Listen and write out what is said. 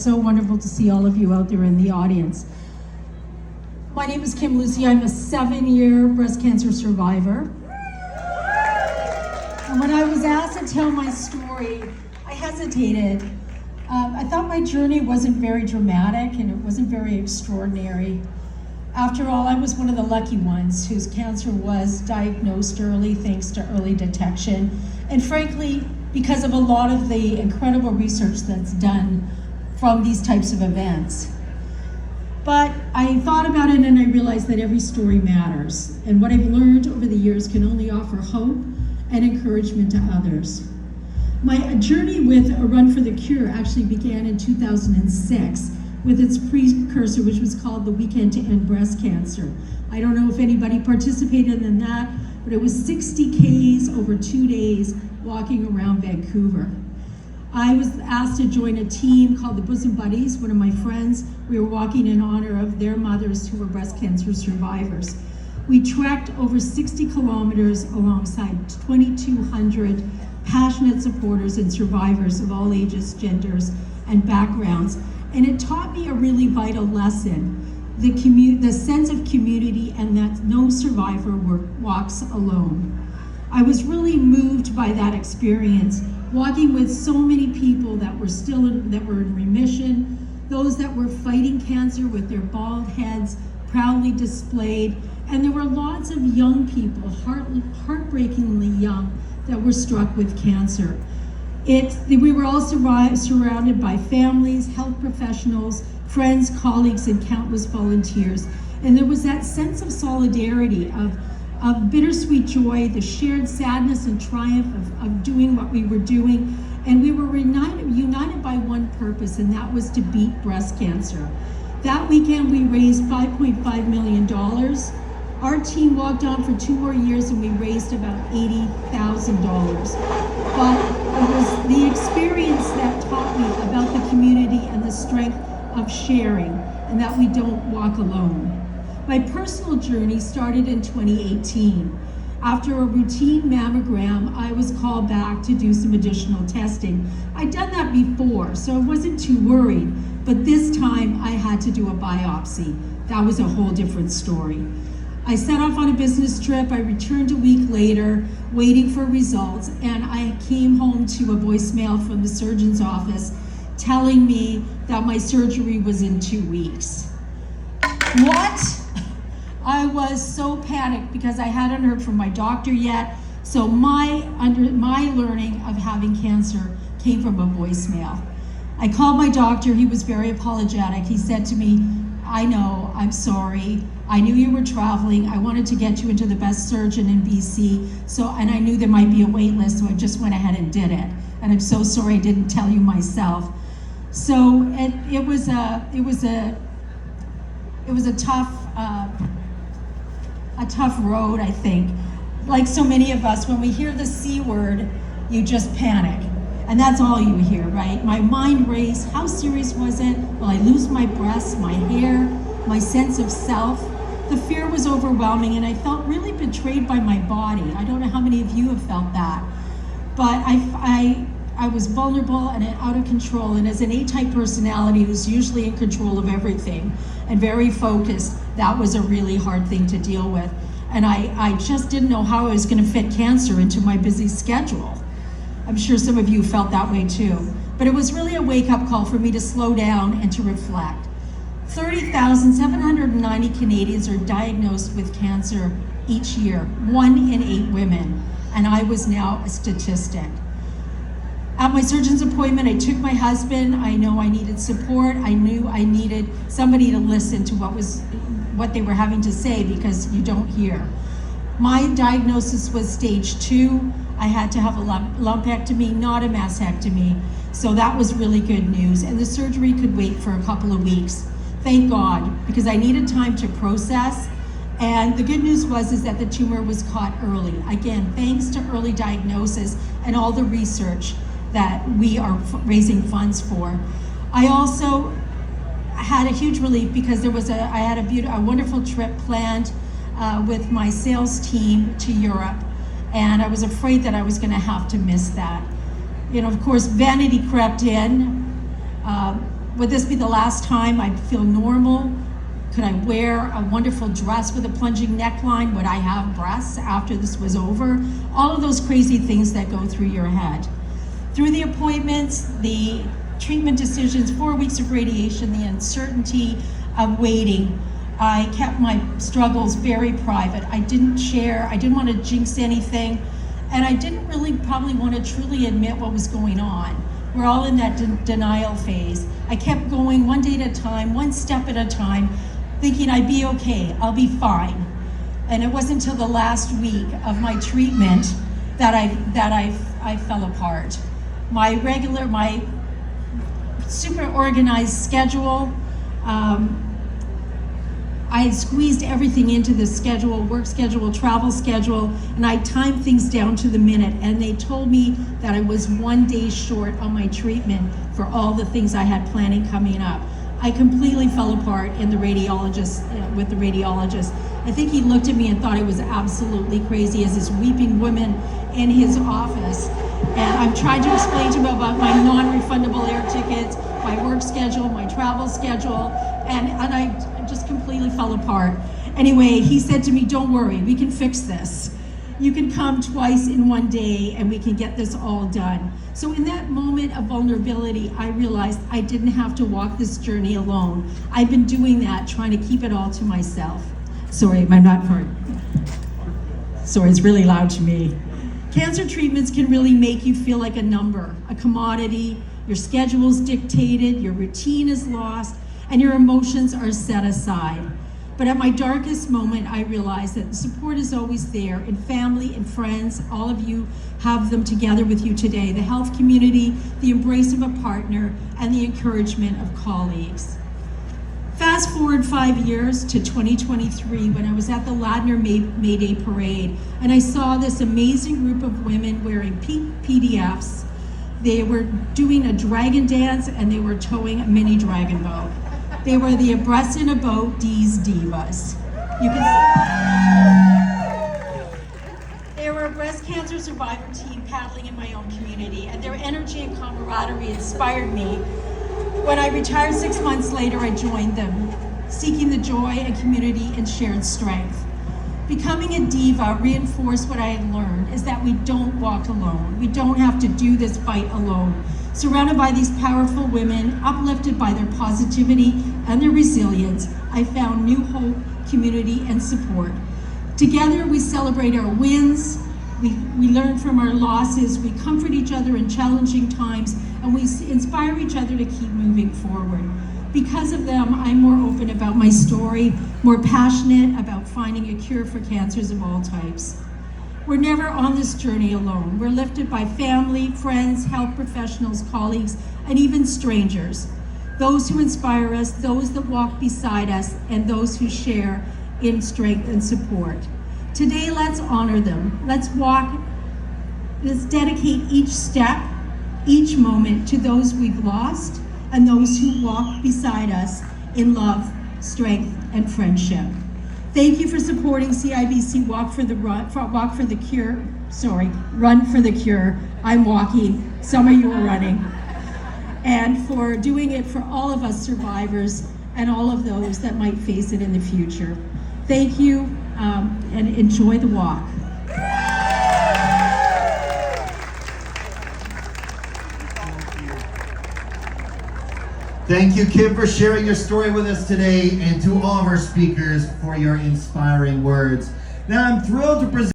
It's so wonderful to see all of you out there in the audience. My name is Kim Lucy. I'm a 7-year breast cancer survivor. And when I was asked to tell my story, I hesitated. I thought my journey wasn't very dramatic and it wasn't very extraordinary. After all, I was one of the lucky ones whose cancer was diagnosed early thanks to early detection. And frankly, because of a lot of the incredible research that's done from these types of events. But I thought about it and I realized that every story matters. And what I've learned over the years can only offer hope and encouragement to others. My journey with A Run for the Cure actually began in 2006 with its precursor, which was called the Weekend to End Breast Cancer. I don't know if anybody participated in that, but it was 60 Ks over 2 days walking around Vancouver. I was asked to join a team called the Bosom Buddies, one of my friends. We were walking in honor of their mothers who were breast cancer survivors. We trekked over 60 kilometers alongside 2,200 passionate supporters and survivors of all ages, genders, and backgrounds. And it taught me a really vital lesson, the sense of community and that no survivor walks alone. I was really moved by that experience, walking with so many people that were in remission, those that were fighting cancer with their bald heads proudly displayed, and there were lots of young people, heartbreakingly young, that were struck with cancer. We were all surrounded by families, health professionals, friends, colleagues, and countless volunteers. And there was that sense of solidarity, of bittersweet joy, the shared sadness and triumph of doing what we were doing. And we were united by one purpose, and that was to beat breast cancer. That weekend, we raised $5.5 million. Our team walked on for 2 more years and we raised about $80,000. But it was the experience that taught me about the community and the strength of sharing and that we don't walk alone. My personal journey started in 2018. After a routine mammogram, I was called back to do some additional testing. I'd done that before, so I wasn't too worried, but this time I had to do a biopsy. That was a whole different story. I set off on a business trip. I returned a week later, waiting for results, and I came home to a voicemail from the surgeon's office telling me that my surgery was in 2 weeks. What? I was so panicked because I hadn't heard from my doctor yet, so my learning of having cancer came from a voicemail. I called my doctor. He was very apologetic. He said to me, "I know, I'm sorry. I knew you were traveling. I wanted to get you into the best surgeon in BC, and I knew there might be a wait list, so I just went ahead and did it. And I'm so sorry I didn't tell you myself." So it was a tough road, I think. Like so many of us, when we hear the C word, you just panic. And that's all you hear, right? My mind raced. How serious was it? Will I lose my breasts, my hair, my sense of self? The fear was overwhelming and I felt really betrayed by my body. I don't know how many of you have felt that. But I was vulnerable and out of control. And as an A-type personality who's usually in control of everything and very focused, that was a really hard thing to deal with. And I just didn't know how I was gonna fit cancer into my busy schedule. I'm sure some of you felt that way too. But it was really a wake-up call for me to slow down and to reflect. 30,790 Canadians are diagnosed with cancer each year, 1 in 8 women, and I was now a statistic. At my surgeon's appointment, I took my husband. I know I needed support. I knew I needed somebody to listen to what they were having to say because you don't hear. My diagnosis was stage 2. I had to have a lumpectomy, not a mastectomy. So that was really good news. And the surgery could wait for a couple of weeks. Thank God, because I needed time to process. And the good news is that the tumor was caught early. Again, thanks to early diagnosis and all the research that we are raising funds for. I also had a huge relief because I had a wonderful trip planned with my sales team to Europe, and I was afraid that I was going to have to miss that. You know, of course, vanity crept in. Would this be the last time I'd feel normal? Could I wear a wonderful dress with a plunging neckline? Would I have breasts after this was over? All of those crazy things that go through your head. Through the appointments, the treatment decisions, 4 weeks of radiation, the uncertainty of waiting, I kept my struggles very private. I didn't share, I didn't want to jinx anything, and I didn't really probably want to truly admit what was going on. We're all in that denial phase. I kept going one day at a time, one step at a time, thinking I'd be okay, I'll be fine. And it wasn't until the last week of my treatment that I fell apart. My super organized schedule, I had squeezed everything into the schedule, work schedule, travel schedule, and I timed things down to the minute. And they told me that I was 1 day short on my treatment for all the things I had planning coming up. I completely fell apart with the radiologist. I think he looked at me and thought I was absolutely crazy as this weeping woman in his office. And I'm trying to explain to him about my non-refundable air tickets, my work schedule, my travel schedule, and I just completely fell apart. Anyway, he said to me, don't worry, we can fix this. You can come twice in 1 day and we can get this all done. So in that moment of vulnerability, I realized I didn't have to walk this journey alone. I've been doing that, trying to keep it all to myself. Sorry, my not part. Sorry, it's really loud to me. Cancer treatments can really make you feel like a number, a commodity. Your schedule's dictated, your routine is lost, and your emotions are set aside. But at my darkest moment, I realized that the support is always there in family and friends. All of you have them together with you today. The health community, the embrace of a partner, and the encouragement of colleagues. Fast forward 5 years to 2023 when I was at the Ladner May Day Parade, and I saw this amazing group of women wearing PDFs. They were doing a dragon dance and they were towing a mini dragon boat. They were the Abreast in a Boat D's Divas. You can see they were a breast cancer survivor team paddling in my own community, and their energy and camaraderie inspired me. When I retired 6 months later, I joined them, seeking the joy and community and shared strength. Becoming a diva reinforced what I had learned, is that we don't walk alone. We don't have to do this fight alone. Surrounded by these powerful women, uplifted by their positivity and their resilience, I found new hope, community, and support. Together, we celebrate our wins, we learn from our losses, we comfort each other in challenging times, and we inspire each other to keep moving forward. Because of them, I'm more open about my story, more passionate about finding a cure for cancers of all types. We're never on this journey alone. We're lifted by family, friends, health professionals, colleagues, and even strangers. Those who inspire us, those that walk beside us, and those who share in strength and support. Today, let's honor them. Let's dedicate each step, each moment to those we've lost and those who walk beside us in love, strength, and friendship. Thank you for supporting CIBC Run for the Cure. I'm walking, some of you are running. And for doing it for all of us survivors and all of those that might face it in the future. Thank you, and enjoy the walk. Thank you, Kim, for sharing your story with us today, and to all of our speakers for your inspiring words. Now, I'm thrilled to present